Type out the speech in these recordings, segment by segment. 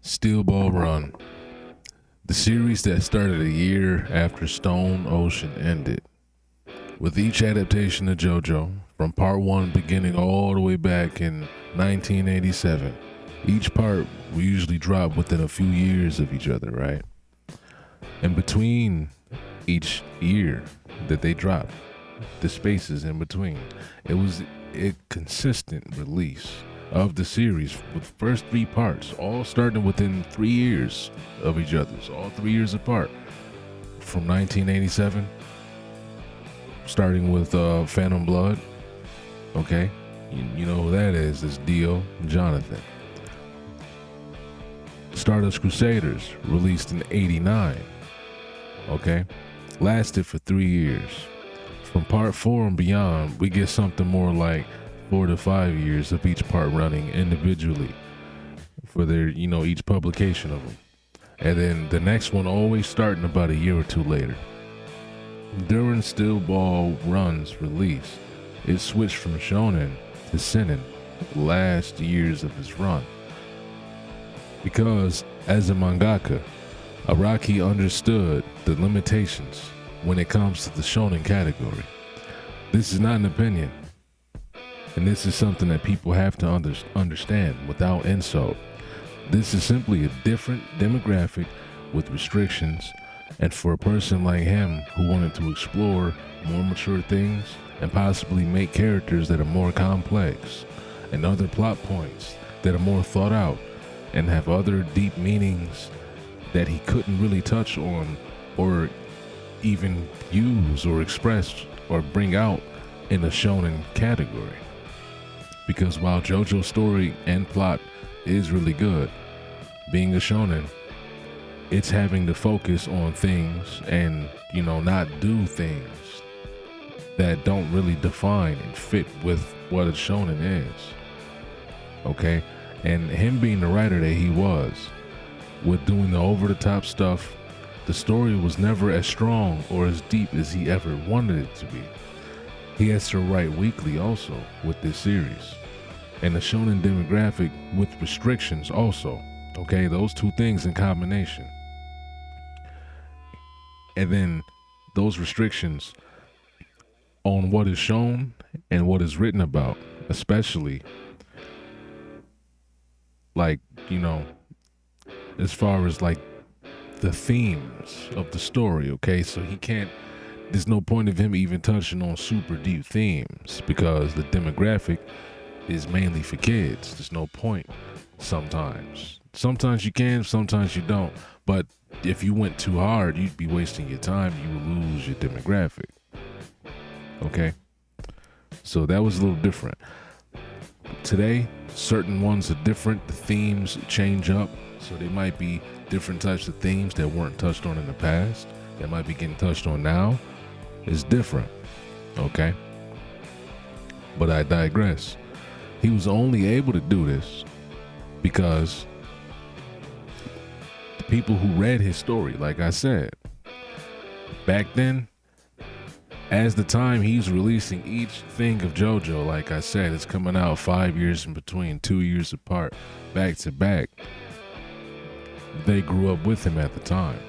Steel Ball Run, the series that started a year after Stone Ocean ended. With each adaptation of JoJo, from part 1 beginning all the way back in 1987, each part will usually drop within a few years of each other, right? And between each year that they drop, the spaces in between, it was a consistent release of the series with the first 3 parts, all starting within 3 years of each other's, all 3 years apart. From 1987, starting with Phantom Blood, okay? You know who that is, it's Dio Jonathan. Stardust Crusaders, released in 89, okay? Lasted for 3 years. From part 4 and beyond, we get something more like 4 to 5 years of each part running individually for their, each publication of them. And then the next one always starting about a year or two later. During Steel Ball Run's release, it switched from shonen to seinen the last years of its run. Because as a mangaka, Araki understood the limitations when it comes to the shonen category. This is not an opinion, and this is something that people have to understand without insult. This is simply a different demographic with restrictions, and for a person like him who wanted to explore more mature things and possibly make characters that are more complex and other plot points that are more thought out and have other deep meanings that he couldn't really touch on or even use or express or bring out in the shonen category. Because while JoJo's story and plot is really good, being a shonen, it's having to focus on things and, not do things that don't really define and fit with what a shonen is. Okay? And him being the writer that he was, with doing the over-the-top stuff, the story was never as strong or as deep as he ever wanted it to be. He has to write weekly also with this series. And the shonen demographic with restrictions also. Okay, those two things in combination. And then those restrictions on what is shown and what is written about, especially as far as the themes of the story, okay? So there's no point of him even touching on super deep themes because the demographic is mainly for kids. There's no point sometimes. Sometimes you can, sometimes you don't. But if you went too hard, you'd be wasting your time. You would lose your demographic. Okay? So that was a little different. Today, certain ones are different. The themes change up. So there might be different types of themes that weren't touched on in the past that might be getting touched on now. It's different. Okay? But I digress. He was only able to do this because the people who read his story, like I said, back then, as the time he's releasing each thing of JoJo, like I said, it's coming out 5 years in between, 2 years apart, back to back. They grew up with him at the time.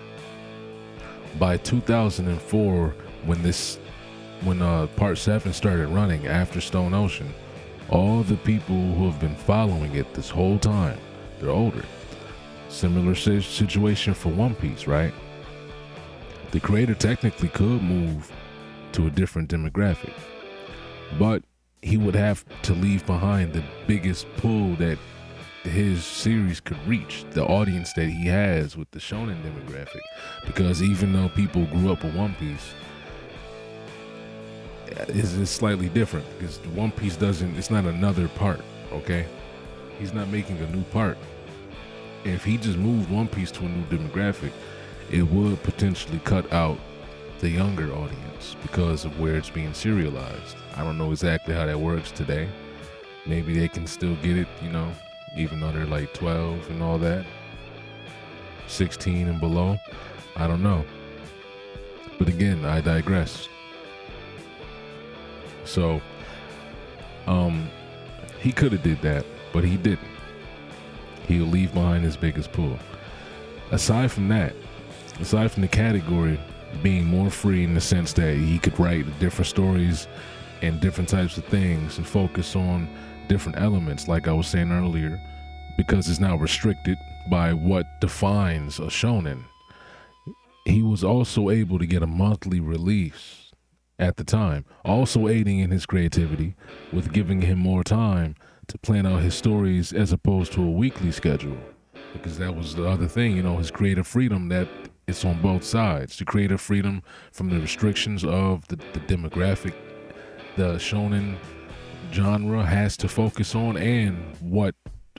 By 2004, when part 7 started running after Stone Ocean, all the people who have been following it this whole time, they're older. Similar situation for One Piece, right? The creator technically could move to a different demographic, but he would have to leave behind the biggest pull that his series could reach, the audience that he has with the shonen demographic. Because even though people grew up with One Piece, it's slightly different because the One Piece it's not another part, okay? He's not making a new part. If he just moved One Piece to a new demographic, it would potentially cut out the younger audience because of where it's being serialized. I don't know exactly how that works today. Maybe they can still get it, even though they're like 12 and all that, 16 and below. I don't know. But again, I digress. So, he could have did that, but he didn't. he'll leave behind his biggest pull. Aside from that, aside from the category being more free in the sense that he could write different stories and different types of things and focus on different elements, like I was saying earlier, because it's now restricted by what defines a shonen. He was also able to get a monthly release at the time, also aiding in his creativity with giving him more time to plan out his stories as opposed to a weekly schedule. Because that was the other thing, his creative freedom, that it's on both sides. The creative freedom from the restrictions of the demographic the shonen genre has to focus on, and what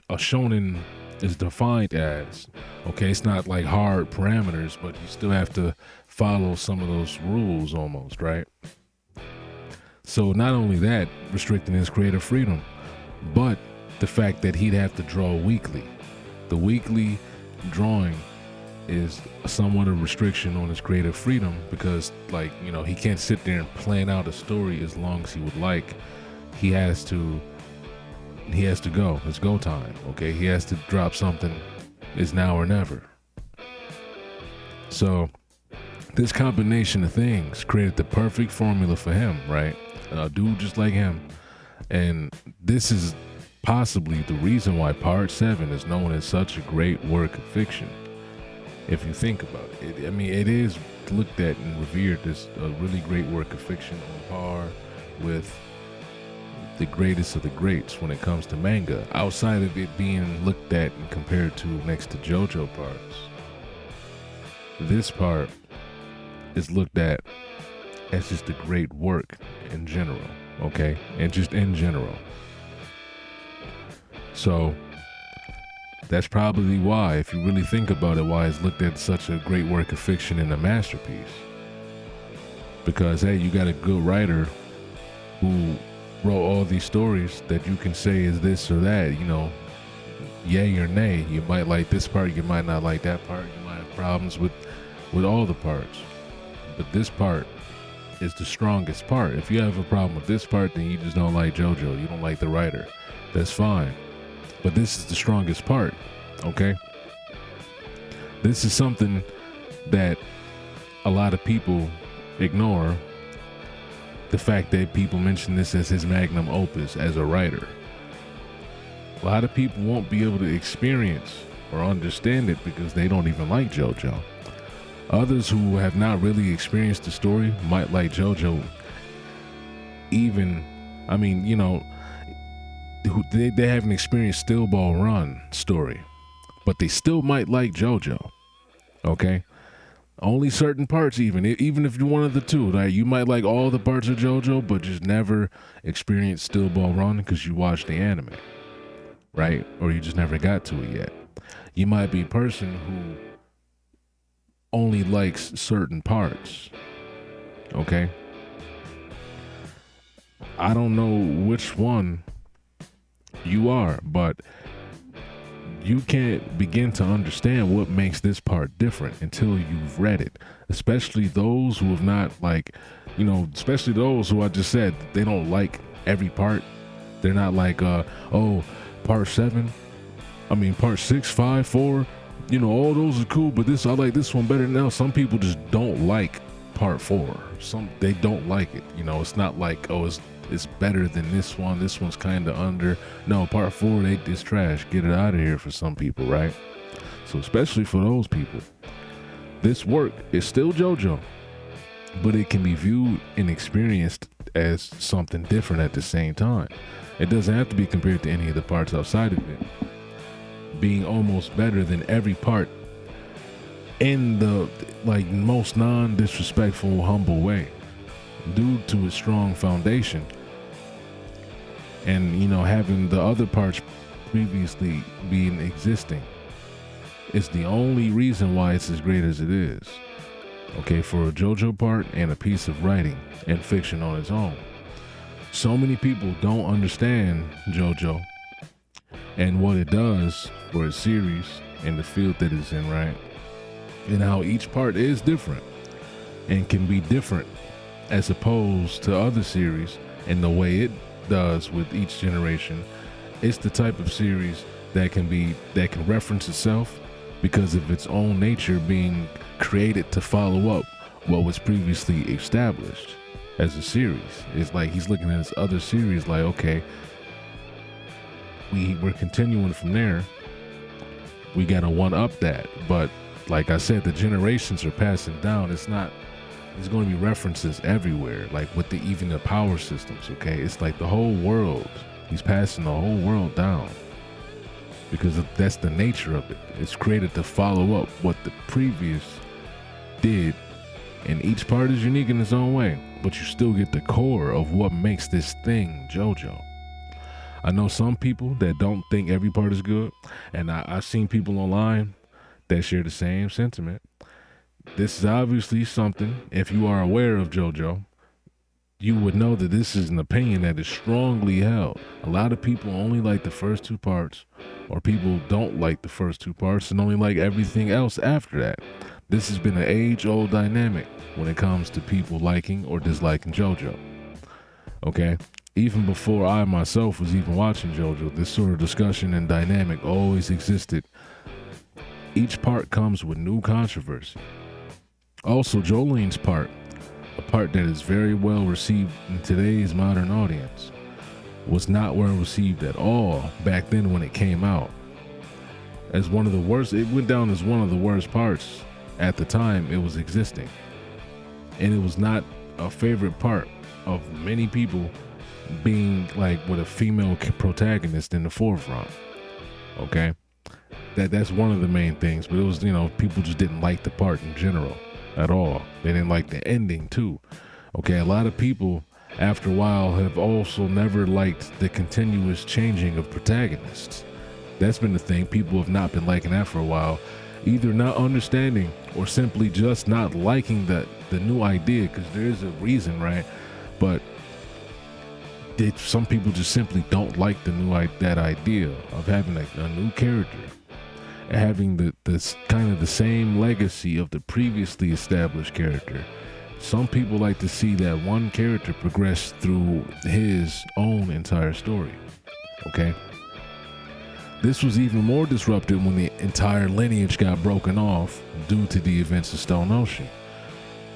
a shonen is defined as. Okay, it's not like hard parameters, but you still have to follow some of those rules almost, right? So not only that, restricting his creative freedom, but the fact that he'd have to draw weekly. The weekly drawing is somewhat a restriction on his creative freedom, because he can't sit there and plan out a story as long as he would like. He has to go. It's go time. Okay, he has to drop something. It's now or never. So this combination of things created the perfect formula for him, right? A dude just like him. And this is possibly the reason why Part 7 is known as such a great work of fiction. If you think about it, it is looked at and revered as a really great work of fiction on par with the greatest of the greats when it comes to manga, outside of it being looked at and compared to next to JoJo parts. This part is looked at as just a great work in general, okay? And just in general. So that's probably why, if you really think about it, why it's looked at such a great work of fiction and a masterpiece. Because, hey, you got a good writer who wrote all these stories that you can say is this or that, yay or nay. You might like this part, you might not like that part, you might have problems with all the parts. But this part is the strongest part. If you have a problem with this part, then you just don't like JoJo, you don't like the writer. That's fine. But this is the strongest part, okay? This is something that a lot of people ignore, the fact that people mention this as his magnum opus as a writer. A lot of people won't be able to experience or understand it because they don't even like JoJo. Others who have not really experienced the story might like JoJo. They haven't experienced Steel Ball Run story, but they still might like JoJo. Okay, only certain parts. Even if you're one of the two, right? You might like all the parts of JoJo, but just never experience Steel Ball Run because you watched the anime, right? Or you just never got to it yet. You might be a person who only likes certain parts. Okay, I don't know which one you are, but you can't begin to understand what makes this part different until you've read it. Especially those who have not, especially those who I just said they don't like every part. They're not like, part 7, part 6, 5, 4, all those are cool, but I like this one better now. Some people just don't like part 4. They don't like it. It's not like, it's better than this one. This one's kind of under. No, part 4, it's trash. Get it out of here for some people, right? So especially for those people, this work is still JoJo, but it can be viewed and experienced as something different at the same time. It doesn't have to be compared to any of the parts outside of it, being almost better than every part in the most non-disrespectful, humble way, due to its strong foundation. And having the other parts previously being existing, it's the only reason why it's as great as it is. Okay, for a JoJo part and a piece of writing and fiction on its own. So many people don't understand JoJo and what it does for a series and the field that it's in, right? And how each part is different and can be different as opposed to other series, and the way it does with each generation. It's the type of series that can reference itself because of its own nature being created to follow up what was previously established as a series. It's like he's looking at his other series like, okay, we're continuing from there. We gotta one up that. But like I said, the generations are passing down. It's not, there's going to be references everywhere, like with even the power systems, okay? It's like the whole world. He's passing the whole world down because that's the nature of it. It's created to follow up what the previous did, and each part is unique in its own way, but you still get the core of what makes this thing JoJo. I know some people that don't think every part is good, and I've seen people online that share the same sentiment. This is obviously something, if you are aware of JoJo, you would know that this is an opinion that is strongly held. A lot of people only like the first two parts, or people don't like the first two parts and only like everything else after that. This has been an age-old dynamic when it comes to people liking or disliking JoJo. Okay? Even before I myself was even watching JoJo, this sort of discussion and dynamic always existed. Each part comes with new controversy. Also, Jolene's part, a part that is very well received in today's modern audience, was not well received at all back then when it came out. As one of the worst, it went down as one of the worst parts at the time it was existing. And it was not a favorite part of many people, being like with a female protagonist in the forefront. Okay? That's one of the main things, but it was, people just didn't like the part in general at all. They didn't like the ending too. Okay, a lot of people after a while have also never liked the continuous changing of protagonists. That's been the thing. People have not been liking that for a while, either not understanding or simply just not liking the new idea, because there is a reason, right? But some people just simply don't like that idea of having a new character, having the kind of the same legacy of the previously established character. Some people like to see that one character progress through his own entire story. Okay? This was even more disruptive when the entire lineage got broken off due to the events of Stone Ocean.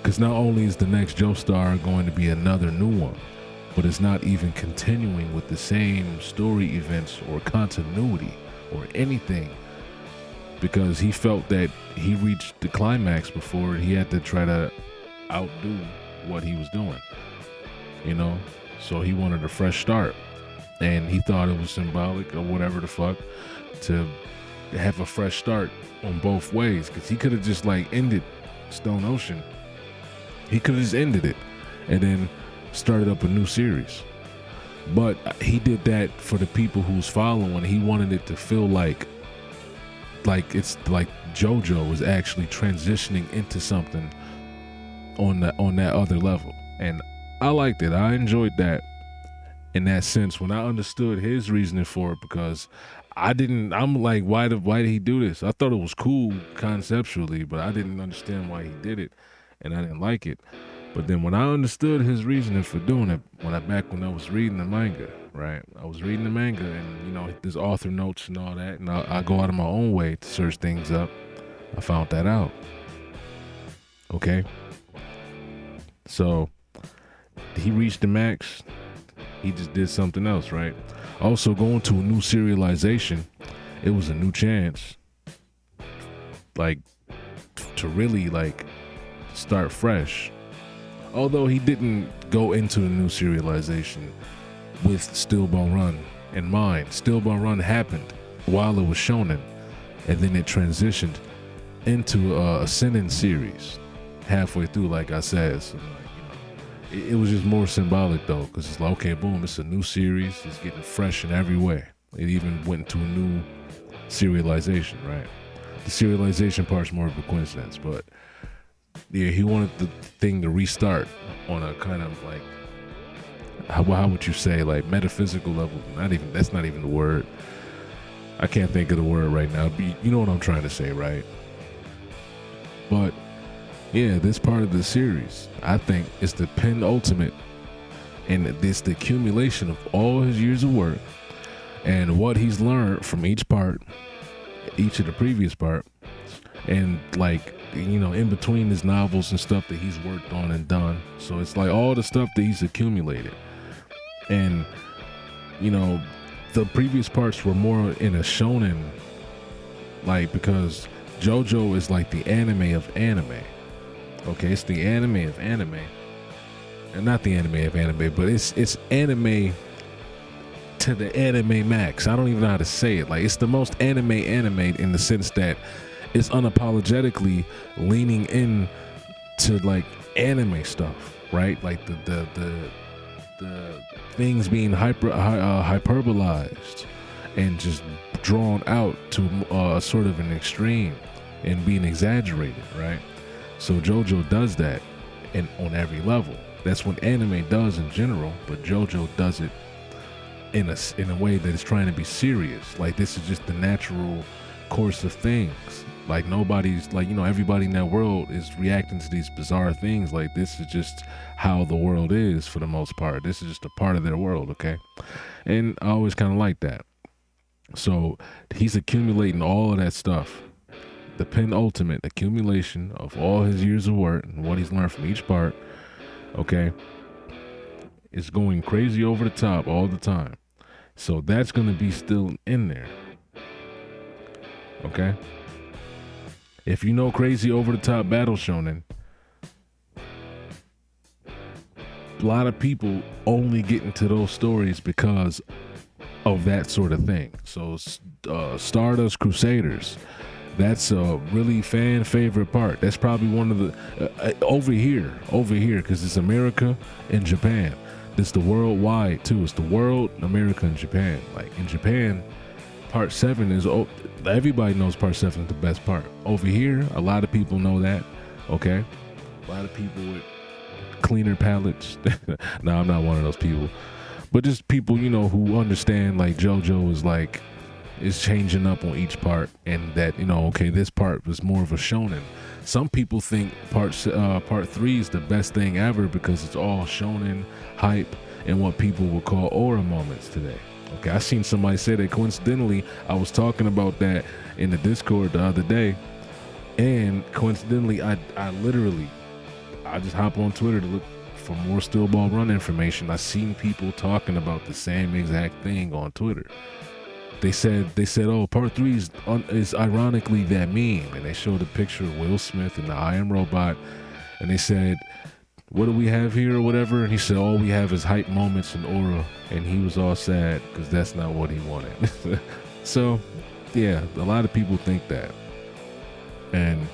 Because not only is the next Joestar going to be another new one, but it's not even continuing with the same story events or continuity or anything, because he felt that he reached the climax before he had to try to outdo what he was doing, so he wanted a fresh start, and he thought it was symbolic or whatever the fuck to have a fresh start on both ways, because he could have just ended Stone Ocean. He could have just ended it and then started up a new series, but he did that for the people who's following. He wanted it to feel like it's like JoJo was actually transitioning into something on that other level, and I liked it. I enjoyed that in that sense when I understood his reasoning for it, because I'm like, why did he do this? I thought it was cool conceptually, but I didn't understand why he did it, and I didn't like it. But then when I understood his reasoning for doing it, when I was reading the manga, right? I was reading the manga, and there's author notes and all that, and I go out of my own way to search things up. I found that out. Okay? So he reached the max. He just did something else, right? Also, going to a new serialization, it was a new chance, to really start fresh. Although he didn't go into the new serialization with Stillbone Run in mind. Stillbone Run happened while it was shonen, and then it transitioned into a Seinen series halfway through, like I said. So, it was just more symbolic though, because it's like, okay, boom, it's a new series. It's getting fresh in every way. It even went into a new serialization, right? The serialization part's more of a coincidence, but yeah, he wanted the thing to restart on a kind of how would you say, metaphysical level. That's not even the word. I can't think of the word right now, but you know what I'm trying to say, right? But yeah, this part of the series, I think, is the penultimate, and it's the accumulation of all his years of work and what he's learned from each of the previous part, and like, you know, in between his novels and stuff that he's worked on and done. So it's like all the stuff that he's accumulated. And, you know, the previous parts were more in a shonen, like, because JoJo is like the anime of anime. Okay, it's the anime of anime. And not the anime of anime, but it's anime to the anime max. I don't even know how to say it. Like, it's the most anime in the sense that it's unapologetically leaning in to like anime stuff, right? Like the things being hyperbolized and just drawn out to sort of an extreme and being exaggerated, right? So JoJo does that, and on every level. That's what anime does in general, but JoJo does it in a way that is trying to be serious. Like, this is just the natural course of things. Like, nobody's like, you know, everybody in that world is reacting to these bizarre things. Like, this is just how the world is for the most part. This is just a part of their world, okay? And I always kind of like that. So he's accumulating all of that stuff. The penultimate accumulation of all his years of work and what he's learned from each part, okay, is going crazy over the top all the time. So that's going to be still in there, okay? If you know crazy over the top battle shonen, a lot of people only get into those stories because of that sort of thing. So Stardust Crusaders, that's a really fan favorite part. That's probably one of the over here, because it's America and Japan. It's the worldwide too. It's the world, America, and Japan. Like, in Japan, part 7 is, everybody knows part 7 is the best part. Over here, a lot of people know that, okay? A lot of people with cleaner palates. No, I'm not one of those people. But just people, you know, who understand, like, JoJo is like, is changing up on each part, and that, you know, okay, this part was more of a shonen. Some people think part 3 is the best thing ever because it's all shonen hype and what people would call aura moments today. Okay, I seen somebody say that. Coincidentally, I was talking about that in the Discord the other day, and coincidentally, I just hop on Twitter to look for more Steel Ball Run information. I seen people talking about the same exact thing on Twitter. They said, oh, part 3 is ironically that meme, and they showed a picture of Will Smith and the I Am Robot, and they said, what do we have here or whatever? And he said, all we have is hype moments and aura, and he was all sad because that's not what he wanted. So, yeah, a lot of people think that, and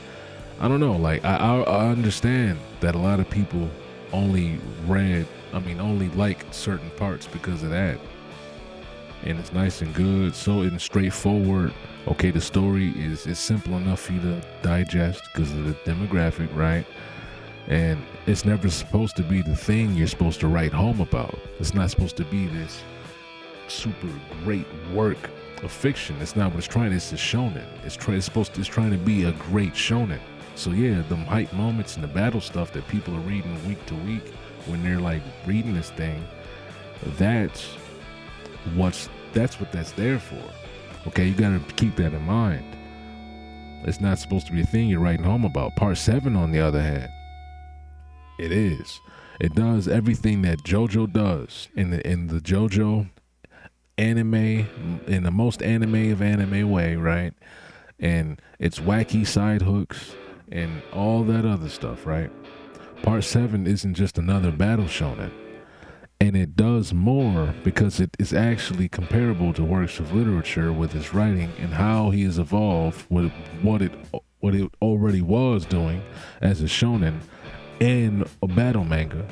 I don't know, like, I understand that a lot of people only like certain parts because of that. And it's nice and good, so it's straightforward. Okay, the story is simple enough for you to digest because of the demographic, right? And it's never supposed to be the thing you're supposed to write home about. It's not supposed to be this super great work of fiction. It's not what it's trying. It's a shonen. It's trying to be a great shonen. So yeah, them hype moments and the battle stuff that people are reading week to week when they're like reading this thing, that's what that's there for. Okay, you gotta keep that in mind. It's not supposed to be a thing you're writing home about. Part 7, on the other hand, it is. It does everything that JoJo does in the JoJo anime, in the most anime of anime way, right? And it's wacky side hooks and all that other stuff, right? Part 7 isn't just another battle shonen. And it does more because it is actually comparable to works of literature with his writing and how he has evolved with what it already was doing as a shonen and a battle manga.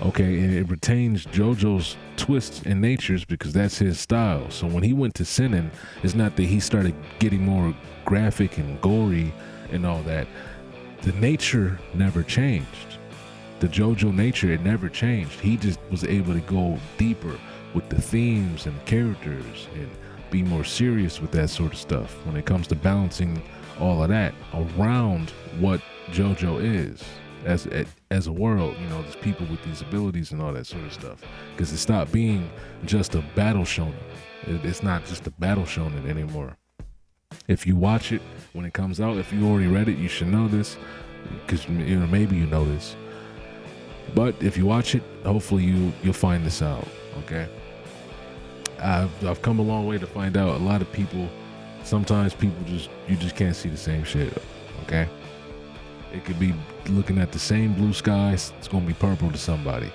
Okay, and it retains JoJo's twists and natures because that's his style. So when he went to seinen, it's not that he started getting more graphic and gory and all that. The nature never changed. The JoJo nature, it never changed. He just was able to go deeper with the themes and characters and be more serious with that sort of stuff when it comes to balancing all of that around what JoJo is. as a world. You know, there's people with these abilities and all that sort of stuff. Because it stopped being just a battle shonen. It's not just a battle shonen anymore. If you watch it when it comes out, if you already read it, you should know this. Because you know, maybe you know this. But if you watch it, hopefully you'll find this out. Okay. I've come a long way to find out a lot of people. Sometimes people you just can't see the same shit. Okay. It could be looking at the same blue skies. It's gonna be purple to somebody.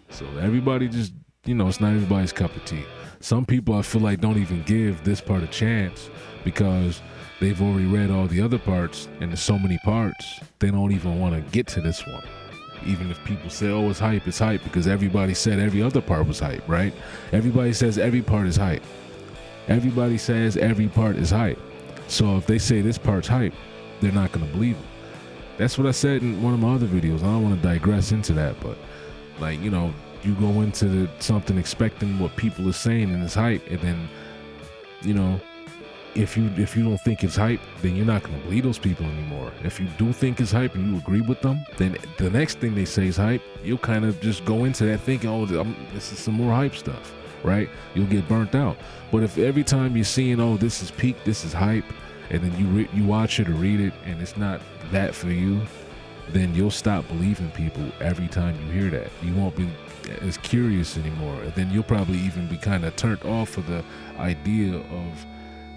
So everybody just, you know, it's not everybody's cup of tea. Some people I feel like don't even give this part a chance because they've already read all the other parts, and there's so many parts they don't even want to get to this one. Even if people say, oh, it's hype because everybody said every other part was hype, right? Everybody says every part is hype. Everybody says every part is hype. So if they say this part's hype, they're not gonna believe it. That's what I said in one of my other videos. I don't want to digress into that, but like, you know, you go into something expecting what people are saying and it's hype, and then, you know, if you don't think it's hype, then you're not going to believe those people anymore. If you do think it's hype and you agree with them, then the next thing they say is hype, you'll kind of just go into that thinking, oh, this is some more hype stuff, right? You'll get burnt out. But if every time you're seeing, oh, this is peak, this is hype, and then you watch it or read it and it's not that for you, then you'll stop believing people every time you hear that. You won't be as curious anymore. And then you'll probably even be kind of turned off of the idea of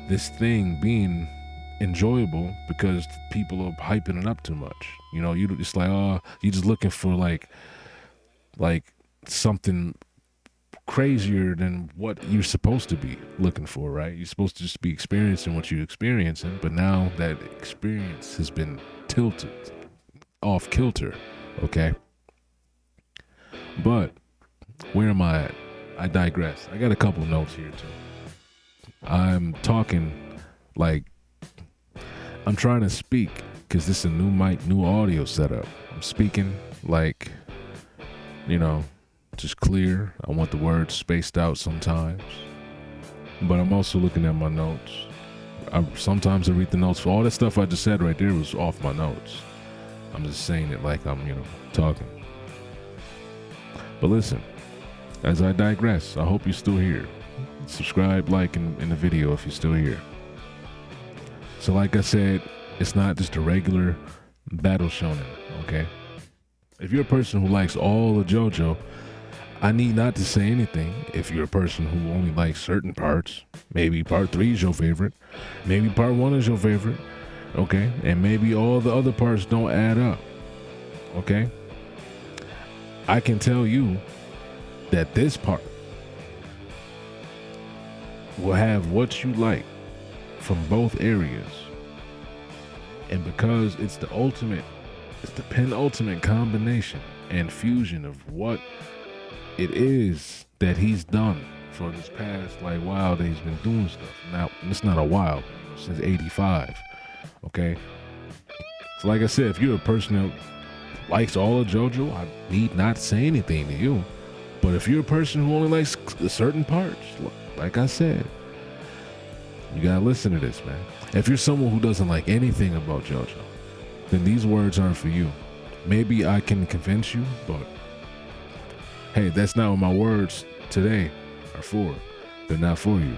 this thing being enjoyable because people are hyping it up too much. You know, you just like, oh, you're just looking for like something crazier than what you're supposed to be looking for, right? You're supposed to just be experiencing what you're experiencing, but now that experience has been tilted off kilter, okay? But where am I at? I digress. I got a couple notes here too. I'm talking like I'm trying to speak because this is a new mic, new audio setup. I'm speaking like, you know, just clear. I want the words spaced out sometimes, but I'm also looking at my notes. Sometimes I read the notes. For all that stuff I just said right there was off my notes. I'm just saying it like I'm, you know, talking. But listen, as I digress, I hope you're still here. Subscribe, like in the video if you're still here. So like I said, it's not just a regular battle shonen, okay? If you're a person who likes all of JoJo, I need not to say anything. If you're a person who only likes certain parts, maybe part 3 is your favorite, maybe part 1 is your favorite, okay? And maybe all the other parts don't add up, okay? I can tell you that this part will have what you like from both areas. And because it's the penultimate combination and fusion of what it is that he's done for this past like while that he's been doing stuff. Now, it's not a while, since 85, okay? So like I said, if you're a person that likes all of JoJo, I need not say anything to you. But if you're a person who only likes certain parts, like I said, you gotta listen to this, man. If you're someone who doesn't like anything about JoJo, then these words aren't for you. Maybe I can convince you, but hey, that's not what my words today are for. They're not for you.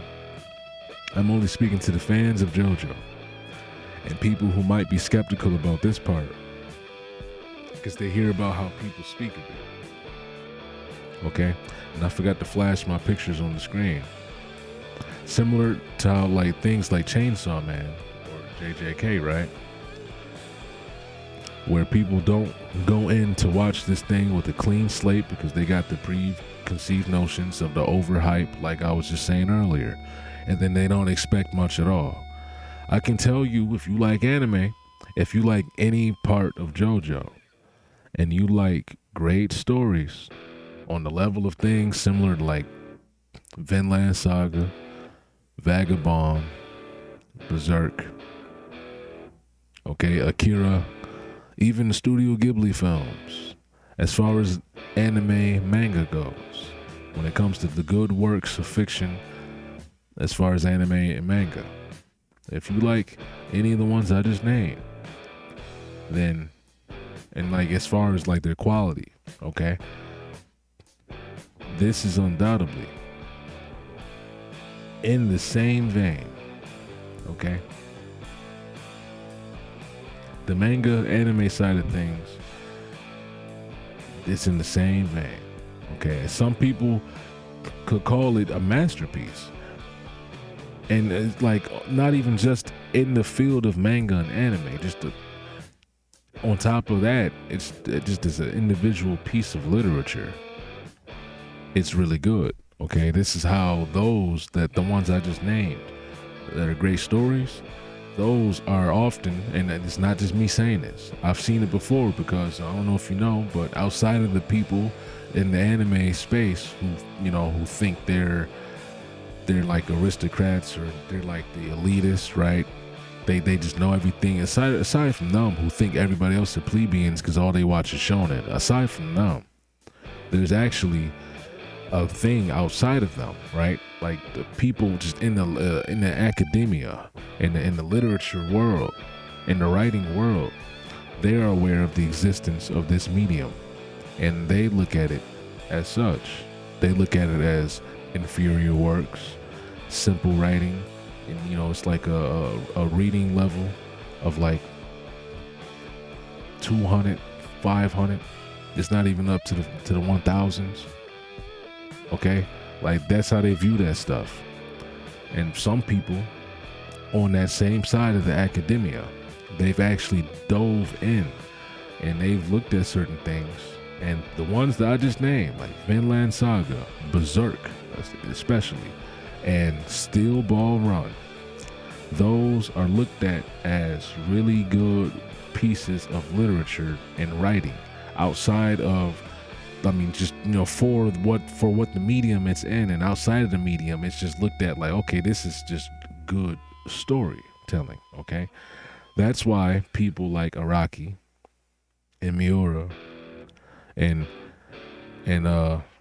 I'm only speaking to the fans of JoJo and people who might be skeptical about this part because they hear about how people speak of it. Okay? And I forgot to flash my pictures on the screen. Similar to how like things like Chainsaw Man or JJK, right? Where people don't go in to watch this thing with a clean slate because they got the preconceived notions of the overhype, like I was just saying earlier, and then they don't expect much at all. I can tell you, if you like anime, if you like any part of JoJo, and you like great stories on the level of things similar to like Vinland Saga, Vagabond, Berserk, okay, Akira, even the Studio Ghibli films, as far as anime manga goes, when it comes to the good works of fiction, as far as anime and manga, if you like any of the ones I just named, then and like as far as like their quality, okay, this is undoubtedly in the same vein, okay. The manga anime side of things, it's in the same vein, okay. Some people could call it a masterpiece, and it's like not even just in the field of manga and anime, on top of that, it's just as an individual piece of literature, it's really good, okay. This is how the ones I just named that are great stories, those are often, and it's not just me saying this, I've seen it before, because I don't know if you know, but outside of the people in the anime space who think they're like aristocrats, or they're like the elitists, right? They just know everything. Aside from them, who think everybody else are plebeians because all they watch is shonen. Aside from them, there's actually a thing outside of them, right? Like the people just in the academia, in the literature world, in the writing world, they are aware of the existence of this medium, and they look at it as such. They look at it as inferior works, simple writing, and it's like a reading level of like 200, 500. It's not even up to the 1000s. Okay, like that's how they view that stuff. And some people on that same side of the academia, they've actually dove in and they've looked at certain things, and the ones that I just named, like Vinland Saga, Berserk especially, and Steel Ball Run, those are looked at as really good pieces of literature and writing outside of, just for what the medium it's in, and outside of the medium, it's just looked at like, okay, this is just good storytelling. Okay, that's why people like Araki and Miura and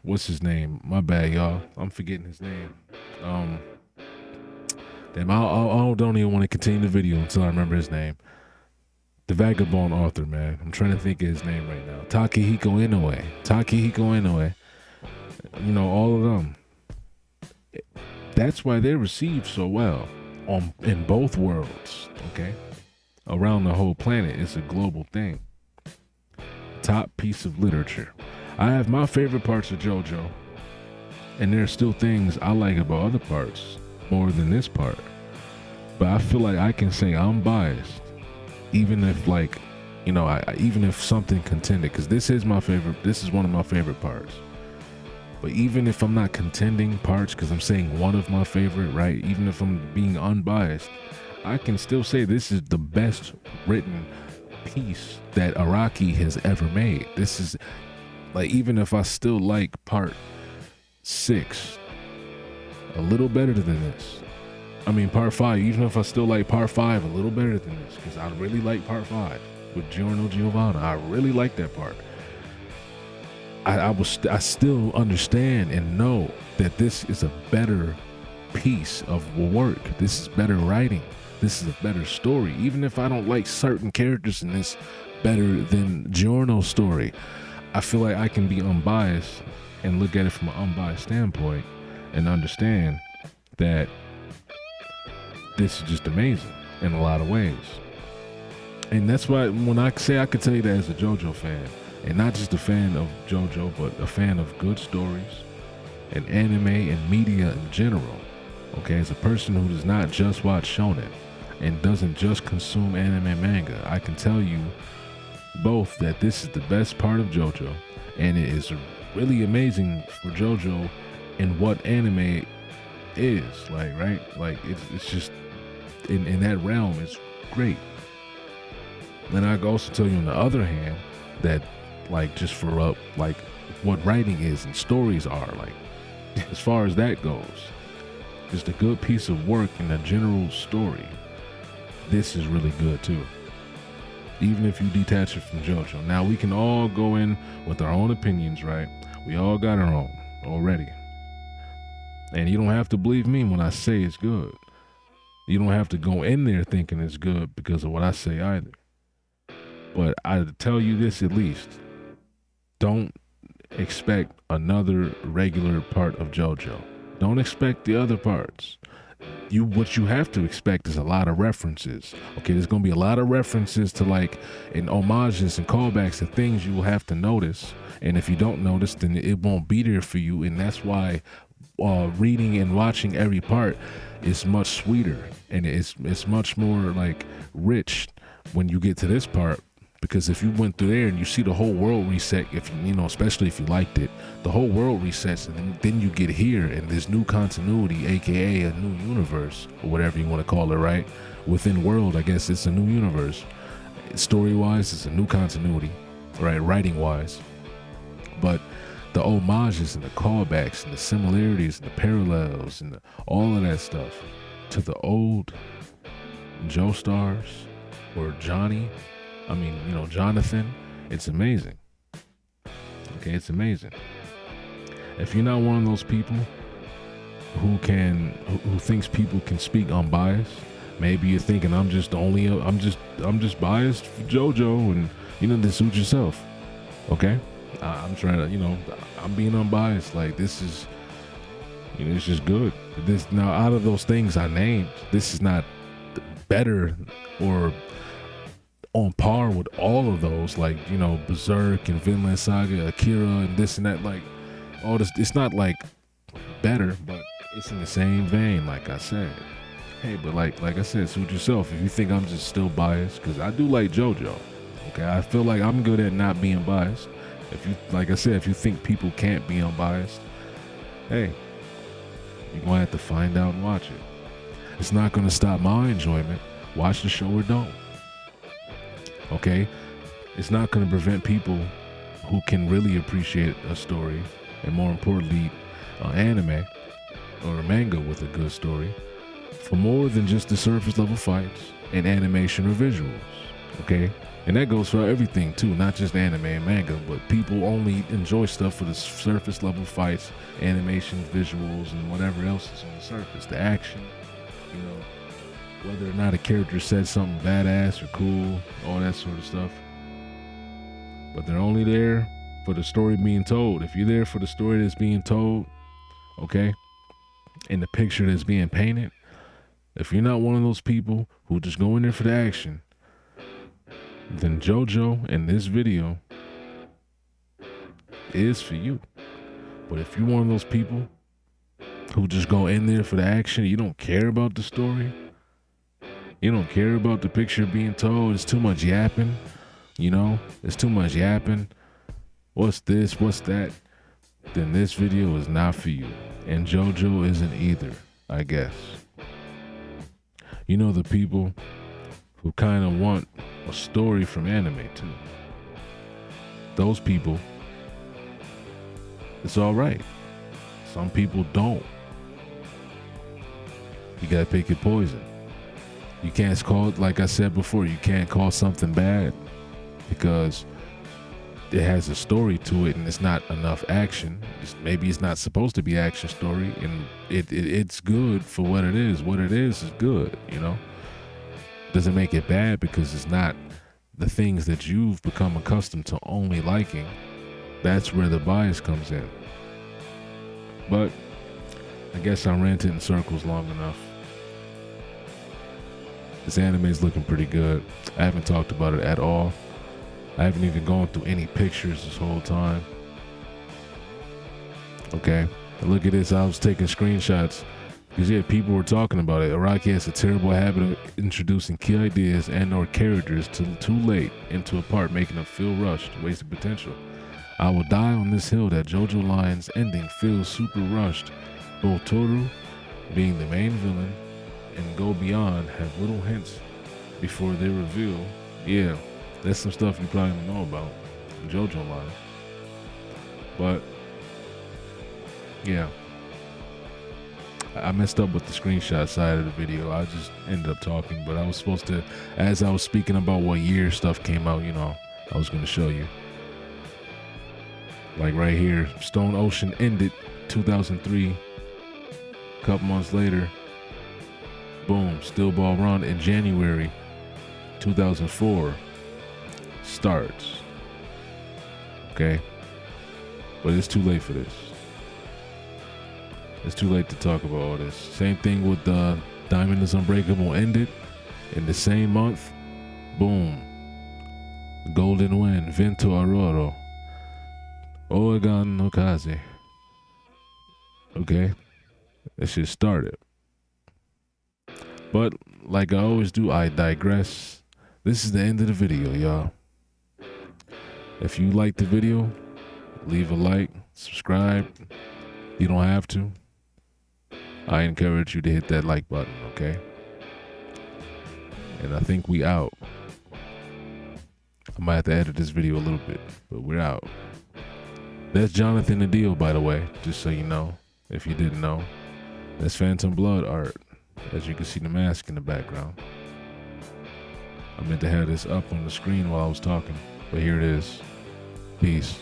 what's his name? My bad, y'all. I'm forgetting his name. Damn, I don't even want to continue the video until I remember his name. The vagabond author, man. I'm trying to think of his name right now. Takehiko Inoue. All of them. That's why they're received so well in both worlds, okay? Around the whole planet. It's a global thing. Top piece of literature. I have my favorite parts of JoJo, and there's still things I like about other parts more than this part. But I feel like I can say I'm biased, even if even if something contended, because this is one of my favorite parts. But even if I'm not contending parts, because I'm saying one of my favorite, right? Even if I'm being unbiased, I can still say this is the best written piece that Araki has ever made. This is like, even if I still like part 6 a little better than this. Part 5, even if I still like part 5 a little better than this, because I really like part 5 with Giorno Giovanna. I really like that part. I still understand and know that this is a better piece of work. This is better writing. This is a better story. Even if I don't like certain characters in this better than Giorno's story, I feel like I can be unbiased and look at it from an unbiased standpoint and understand that this is just amazing in a lot of ways. And that's why when I say, I could tell you that as a JoJo fan, and not just a fan of JoJo, but a fan of good stories and anime and media in general. Okay, as a person who does not just watch shonen and doesn't just consume anime and manga, I can tell you both that this is the best part of JoJo, and it is really amazing for JoJo and what anime is like, right? Like it's just in that realm, it's great. Then I can also tell you on the other hand that, like, just for like what writing is and stories are, like, as far as that goes, just a good piece of work in a general story, this is really good too, even if you detach it from JoJo. Now we can all go in with our own opinions, right? We all got our own already, and you don't have to believe me when I say it's good. You don't have to go in there thinking it's good because of what I say either. But I tell you this at least: don't expect another regular part of JoJo. Don't expect the other parts. What you have to expect is a lot of references. Okay, there's gonna be a lot of references to like and homages and callbacks to things you will have to notice. And if you don't notice, then it won't be there for you. And that's why reading and watching every part is much sweeter, and it's much more like rich when you get to this part. Because if you went through there and you see the whole world reset, if you know, especially if you liked it, the whole world resets, and then you get here and there's new continuity, aka a new universe or whatever you want to call it, right? Within world, I guess it's a new universe. Story wise, it's a new continuity, right? Writing wise, but the homages and the callbacks and the similarities and the parallels and all of that stuff to the old Joestars or Jonathan, it's amazing. Okay, it's amazing. If you're not one of those people who thinks people can speak unbiased, maybe you're thinking I'm just biased for JoJo, and then suit yourself. Okay, I'm trying to, I'm being unbiased. Like, this is, it's just good. This, now, out of those things I named, this is not better or on par with all of those, like, Berserk and Vinland Saga, Akira, and this and that. Like, all this, it's not like better, but it's in the same vein, like I said. Hey, but like I said, suit yourself. If you think I'm just still biased, because I do like JoJo. Okay, I feel like I'm good at not being biased. If you, like I said, if you think people can't be unbiased, hey, you're gonna have to find out and watch it. It's not gonna stop my enjoyment. Watch the show or don't. Okay, it's not going to prevent people who can really appreciate a story, and more importantly, anime or a manga with a good story, for more than just the surface level fights and animation or visuals. Okay, and that goes for everything too, not just anime and manga, but people only enjoy stuff for the surface level fights, animation, visuals, and whatever else is on the surface, the action, whether or not a character said something badass or cool, all that sort of stuff. But they're only there for the story being told. If you're there for the story that's being told, okay, and the picture that's being painted, if you're not one of those people who just go in there for the action, then JoJo in this video is for you. But if you're one of those people who just go in there for the action, you don't care about the story, you don't care about the picture being told, it's too much yapping, it's too much yapping, what's this, what's that, then this video is not for you. And JoJo isn't either, I guess. The people who kind of want a story from anime too. Those people, it's all right. Some people don't. You gotta pick your poison. You can't call it, like I said before, you can't call something bad because it has a story to it and it's not enough action. Maybe it's not supposed to be action story, and it's good for what it is. What it is good, Doesn't make it bad because it's not the things that you've become accustomed to only liking. That's where the bias comes in. But I guess I ranted in circles long enough. This anime is looking pretty good. I haven't talked about it at all. I haven't even gone through any pictures this whole time. Okay, and look at this. I was taking screenshots because people were talking about it. Araki has a terrible habit of introducing key ideas and or characters too late into a part, making them feel rushed, wasted potential. I will die on this hill that JoJo Lion's ending feels super rushed. Both Toru, being the main villain, and Go Beyond have little hints before they reveal. Yeah, that's some stuff you probably don't know about JoJo Lion. But yeah, I messed up with the screenshot side of the video. I just ended up talking, but I was supposed to, as I was speaking about what year stuff came out, I was going to show you. Like right here, Stone Ocean ended 2003. A couple months later, boom, Steel Ball Run in January 2004. starts. Okay? But it's too late for this. It's too late to talk about all this. Same thing with Diamond is Unbreakable ended in the same month. Boom. Golden Wind, Vento Aurora, Oregon Okaze. Okay? That shit started. But like I always do, I digress. This is the end of the video, y'all. If you like the video, leave a like, subscribe. You don't have to. I encourage you to hit that like button, okay? And I think we out. I might have to edit this video a little bit, but we're out. That's Jonathan the Deal, by the way, just so you know, if you didn't know. That's Phantom Blood art. As you can see the mask in the background. I meant to have this up on the screen while I was talking, but here it is. Peace.